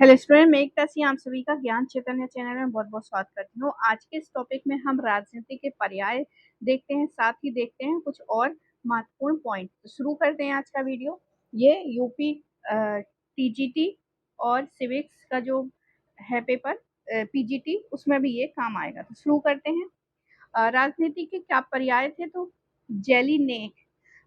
Hello student, मैं एकता सिंह आप सभी का ज्ञान चैतन्य चैनल में बहुत बहुत स्वागत करती हूँ। आज के इस टॉपिक में हम राजनीति के पर्याय देखते हैं, साथ ही देखते हैं कुछ और महत्वपूर्ण पॉइंट। तो शुरू करते हैं आज का वीडियो। ये यूपी टीजीटी और सिविक्स का जो है पेपर पीजीटी, उसमें भी ये काम आएगा। तो शुरू करते हैं। राजनीति के क्या पर्याय थे? तो जेलिनेक,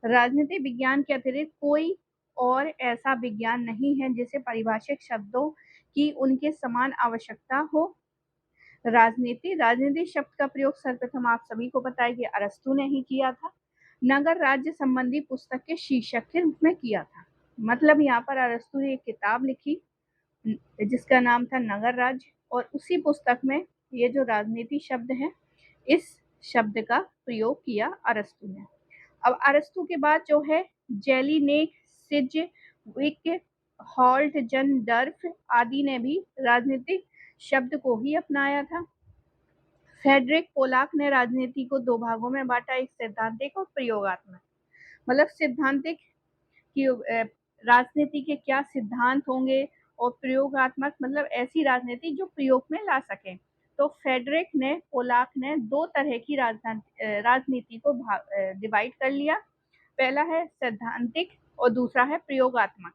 राजनीति विज्ञान के अतिरिक्त कोई और ऐसा विज्ञान नहीं है जिसे परिभाषिक शब्दों की उनके समान आवश्यकता हो। राजनीति शब्द का प्रयोग सर्वप्रथम आप सभी को पता है कि अरस्तु ने ही किया था। नगर राज्य संबंधी पुस्तक के शीर्षक के रूप में किया था। मतलब यहाँ पर अरस्तु ने एक किताब लिखी जिसका नाम था नगर राज्य, और उसी पुस्तक में ये जो राजनीति शब्द है, इस शब्द का प्रयोग किया अरस्तु ने। अब अरस्तु के बाद जो है जेलिनेक, सिजविक, हॉल्ट, जन डर्फ आदि ने भी राजनीतिक शब्द को ही अपनाया था। फेडरिक पोलाक ने राजनीति को दो भागों में बांटा, एक सैद्धांतिक और प्रयोगात्मक। मतलब सैद्धांतिक कि राजनीति के क्या सिद्धांत होंगे, और प्रयोगात्मक मतलब ऐसी राजनीति जो प्रयोग में ला सके। तो फेडरिक ने, पोलाक ने दो तरह की राजनीति को डिवाइड कर लिया। पहला है सैद्धांतिक और दूसरा है प्रयोगात्मक।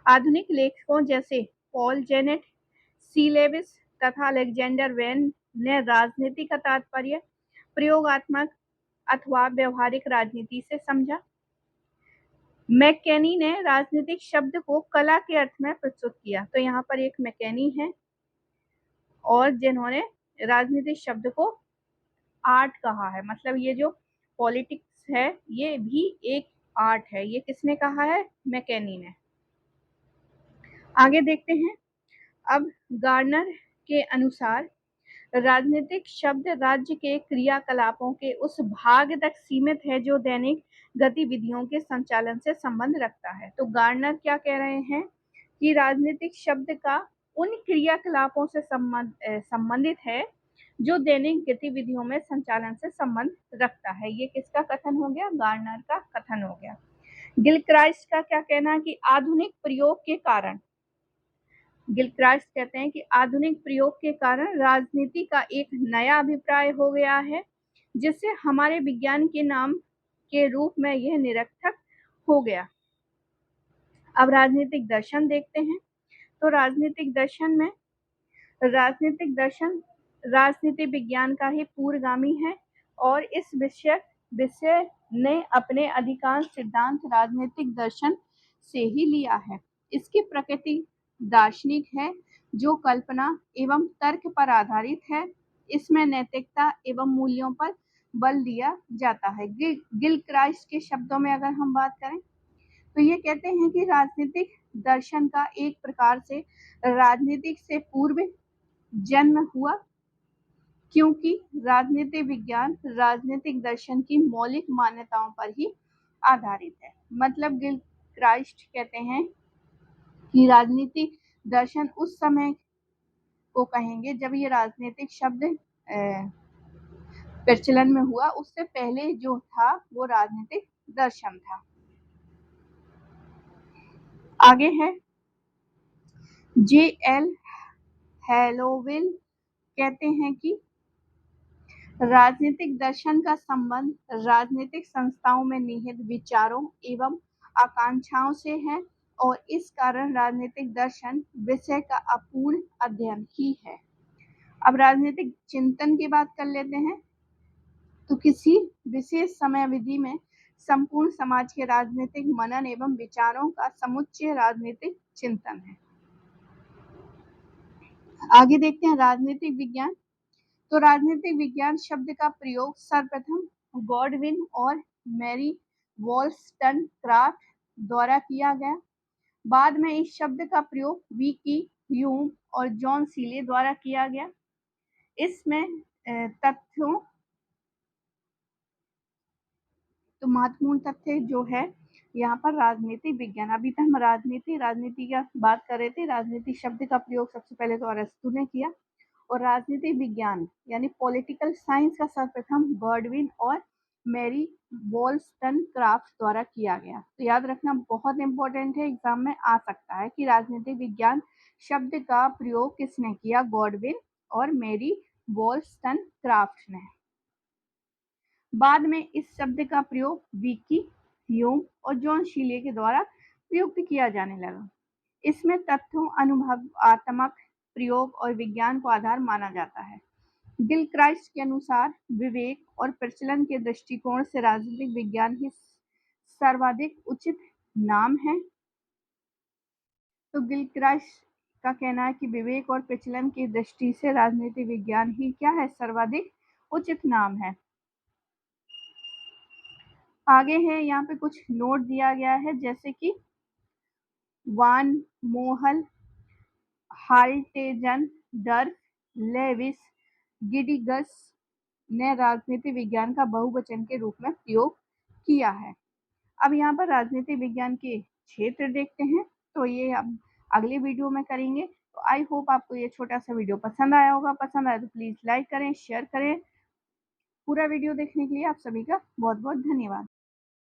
आधुनिक लेखकों जैसे पॉल जेनेट, सी लेविस तथा अलेक्जेंडर वेन ने राजनीति का तात्पर्य प्रयोगात्मक अथवा व्यवहारिक राजनीति से समझा। मैकेनी ने राजनीतिक शब्द को कला के अर्थ में प्रस्तुत किया। तो यहाँ पर एक मैकेनी है और जिन्होंने राजनीतिक शब्द को आर्ट कहा है। मतलब ये जो पॉलिटिक्स है ये भी एक आर्ट है। ये किसने कहा है? मैकेनी ने। आगे देखते हैं। अब गार्नर के अनुसार राजनीतिक शब्द राज्य के क्रियाकलापों के उस भाग तक सीमित है जो दैनिक गतिविधियों के संचालन से संबंध रखता है। तो गार्नर क्या कह रहे हैं कि राजनीतिक शब्द का उन क्रियाकलापों से संबंधित है जो दैनिक गतिविधियों में संचालन से संबंध रखता है। ये किसका कथन हो गया? गार्नर का कथन हो गया। गिलक्राइस्ट का क्या कहना है कि आधुनिक प्रयोग के कारण, गिलक्राइस्ट कहते हैं कि आधुनिक प्रयोग के कारण राजनीति का एक नया अभिप्राय हो गया है जिससे हमारे विज्ञान के नाम के रूप में यह निरर्थक हो गया। अब राजनीतिक दर्शन देखते हैं। तो राजनीतिक दर्शन में, राजनीतिक दर्शन राजनीति विज्ञान का ही पूर्वगामी है और इस विषय ने अपने अधिकांश सिद्धांत राजनीतिक दर्शन से ही लिया है। इसकी प्रकृति दार्शनिक है जो कल्पना एवं तर्क पर आधारित है। इसमें नैतिकता एवं मूल्यों पर बल दिया जाता है। गिलक्राइस्ट के शब्दों में अगर हम बात करें तो ये कहते हैं कि राजनीतिक दर्शन का एक प्रकार से राजनीतिक से पूर्व जन्म हुआ, क्योंकि राजनीतिक विज्ञान राजनीतिक दर्शन की मौलिक मान्यताओं पर ही आधारित है। मतलब गिलक्राइस्ट कहते हैं कि राजनीतिक दर्शन उस समय को कहेंगे जब ये राजनीतिक शब्द प्रचलन में हुआ, उससे पहले जो था वो राजनीतिक दर्शन था। आगे है जे.एल. हैलोविल कहते हैं कि राजनीतिक दर्शन का संबंध राजनीतिक संस्थाओं में निहित विचारों एवं आकांक्षाओं से है और इस कारण राजनीतिक दर्शन विषय का अपूर्ण अध्ययन ही है। अब राजनीतिक चिंतन की बात कर लेते हैं। तो किसी विशेष समय अवधि में संपूर्ण समाज के राजनीतिक मनन एवं विचारों का समुच्चय राजनीतिक चिंतन है। आगे देखते हैं राजनीतिक विज्ञान। तो राजनीतिक विज्ञान शब्द का प्रयोग सर्वप्रथम गॉडविन और मैरी वॉलस्टनक्राफ्ट द्वारा किया गया। बाद में इस शब्द का प्रयोग वी.की. ह्यूम और जॉन सीले द्वारा किया गया। इसमें तथ्यों, तो महत्वपूर्ण तथ्य जो है यहाँ पर राजनीतिक विज्ञान। अभी तक हम राजनीति की बात कर रहे थे। राजनीति शब्द का प्रयोग सबसे पहले तो अरस्तु ने किया, और राजनीतिक विज्ञान यानी पॉलिटिकल साइंस का सर्वप्रथम गॉडविन और मैरी वॉलस्टनक्राफ्ट द्वारा किया गया। तो याद रखना बहुत इंपॉर्टेंट है, एग्जाम में आ सकता है कि राजनीतिक विज्ञान शब्द का प्रयोग किसने किया, गॉडविन और मैरी वॉलस्टनक्राफ्ट ने। बाद में इस शब्द का प्रयोग विकी, ह्यूम और जॉन शीले के द्वारा प्रयुक्त किया जाने लगा। इसमें तथ्यों, अनुभवात्मक प्रयोग और विज्ञान को आधार माना जाता है। गिलक्राइस्ट के अनुसार विवेक और प्रचलन के दृष्टिकोण से राजनीतिक विज्ञान ही सर्वाधिक उचित नाम है। तो गिलक्राइस्ट का कहना है कि विवेक और प्रचलन की दृष्टि से राजनीतिक विज्ञान ही क्या है, सर्वाधिक उचित नाम है। आगे है यहाँ पे कुछ नोट दिया गया है, जैसे कि वान मोहल, हाल्टेजन, डर्फ, लेविस, गिडिगस ने राजनीति विज्ञान का बहुवचन के रूप में प्रयोग किया है। अब यहाँ पर राजनीति विज्ञान के क्षेत्र देखते हैं, तो ये हम अगले वीडियो में करेंगे। तो आई होप आपको ये छोटा सा वीडियो पसंद आया होगा। पसंद आया तो प्लीज लाइक करें, शेयर करें। पूरा वीडियो देखने के लिए आप सभी का बहुत बहुत धन्यवाद।